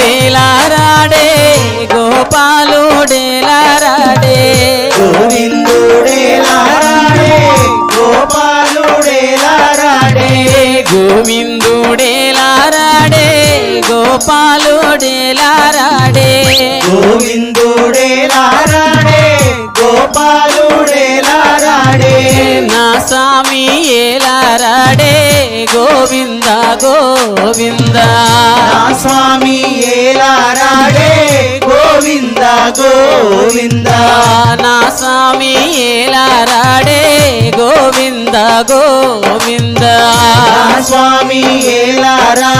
గోవిందుడేలారాడే గోపాలుడేలారాడే గోవిందుడేలారాడే గోపాలుడేలారాడే గోవిందుడేలారాడే గోపాలుడేలారాడే గోవిందుడేలారాడే గోపాలుడేలారాడే నా స్వామి ఏలారాడే గోవింద గోవింద నా స్వామి ఏలారాడే గోవింద గోవింద నా స్వామి ఏలారాడే గోవింద గోవింద నా స్వామి ఏలారాడే